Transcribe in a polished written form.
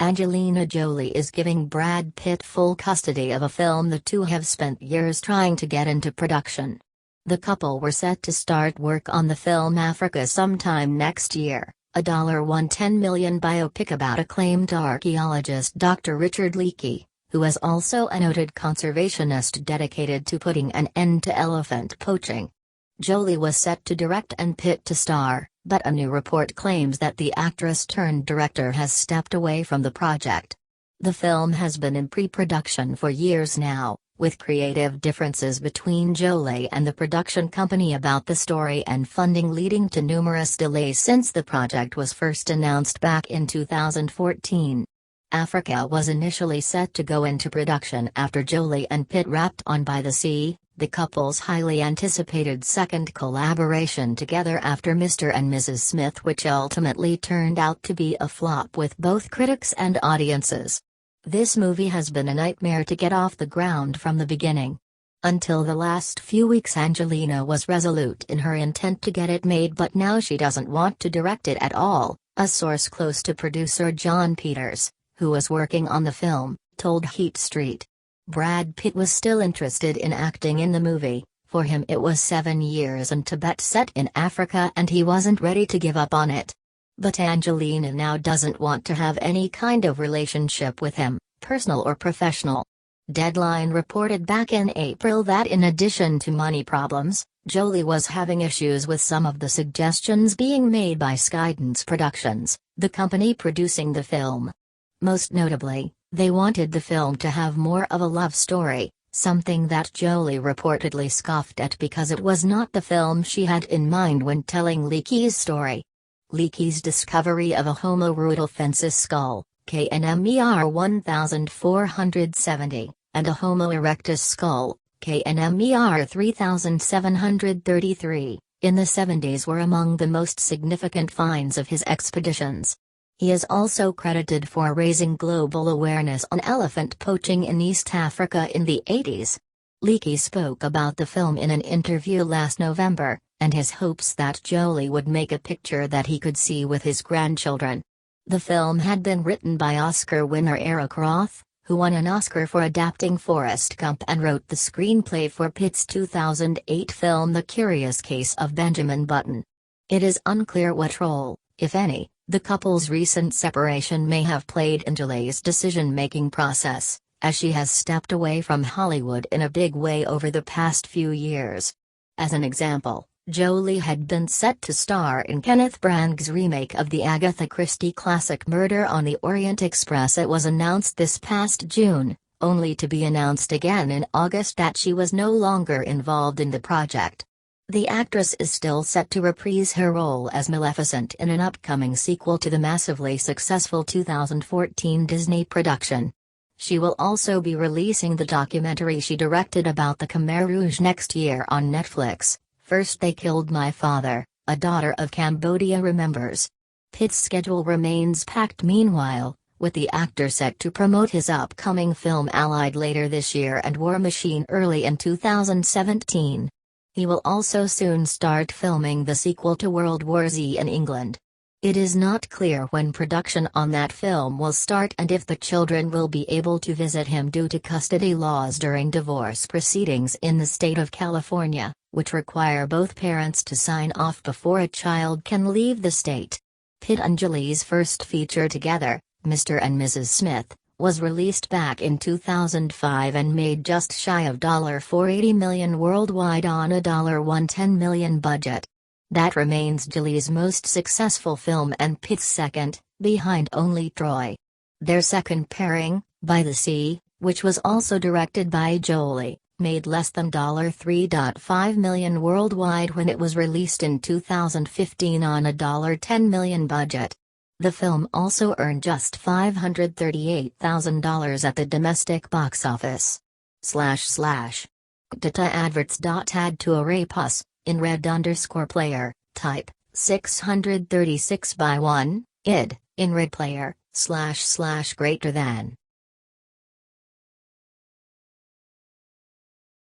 Angelina Jolie is giving Brad Pitt full custody of a film the two have spent years trying to get into production. The couple were set to start work on the film Africa sometime next year, a $110 million biopic about acclaimed archaeologist Dr. Richard Leakey, who is also a noted conservationist dedicated to putting an end to elephant poaching. Jolie was set to direct and Pitt to star, but a new report claims that the actress-turned-director has stepped away from the project. The film has been in pre-production for years now, with creative differences between Jolie and the production company about the story and funding leading to numerous delays since the project was first announced back in 2014. Africa was initially set to go into production after Jolie and Pitt wrapped on By the Sea, the couple's highly anticipated second collaboration together after Mr. and Mrs. Smith, which ultimately turned out to be a flop with both critics and audiences. This movie has been a nightmare to get off the ground from the beginning. Until the last few weeks, Angelina was resolute in her intent to get it made, but now she doesn't want to direct it at all, a source close to producer Jon Peters, who was working on the film, told Heat Street. Brad Pitt was still interested in acting in the movie. For him it was 7 years in Tibet set in Africa and he wasn't ready to give up on it. But Angelina now doesn't want to have any kind of relationship with him, personal or professional. Deadline reported back in April that in addition to money problems, Jolie was having issues with some of the suggestions being made by Skydance Productions, the company producing the film. Most notably, they wanted the film to have more of a love story, something that Jolie reportedly scoffed at because it was not the film she had in mind when telling Leakey's story. Leakey's discovery of a Homo rudolfensis skull, KNMER 1470, and a Homo erectus skull, KNMER 3733, in the 70s were among the most significant finds of his expeditions. He is also credited for raising global awareness on elephant poaching in East Africa in the 80s. Leakey spoke about the film in an interview last November, and his hopes that Jolie would make a picture that he could see with his grandchildren. The film had been written by Oscar winner Eric Roth, who won an Oscar for adapting Forrest Gump and wrote the screenplay for Pitt's 2008 film The Curious Case of Benjamin Button. It is unclear what role, if any, the couple's recent separation may have played in Jolie's decision-making process, as she has stepped away from Hollywood in a big way over the past few years. As an example, Jolie had been set to star in Kenneth Branagh's remake of the Agatha Christie classic Murder on the Orient Express. It was announced this past June, only to be announced again in August that she was no longer involved in the project. The actress is still set to reprise her role as Maleficent in an upcoming sequel to the massively successful 2014 Disney production. She will also be releasing the documentary she directed about the Khmer Rouge next year on Netflix, First They Killed My Father, A Daughter of Cambodia Remembers. Pitt's schedule remains packed meanwhile, with the actor set to promote his upcoming film Allied later this year and War Machine early in 2017. He will also soon start filming the sequel to World War Z in England. It is not clear when production on that film will start and if the children will be able to visit him due to custody laws during divorce proceedings in the state of California, which require both parents to sign off before a child can leave the state. Pitt and Jolie's first feature together, Mr. and Mrs. Smith, was released back in 2005 and made just shy of $480 million worldwide on a $110 million budget. That remains Jolie's most successful film and Pitt's second, behind only Troy. Their second pairing, By the Sea, which was also directed by Jolie, made less than $3.5 million worldwide when it was released in 2015 on a $10 million budget. The film also earned just $538,000 at the domestic box office. Data adverts. Add to array pus, in red_player, type, 636 by 1, id, in red player, // greater than.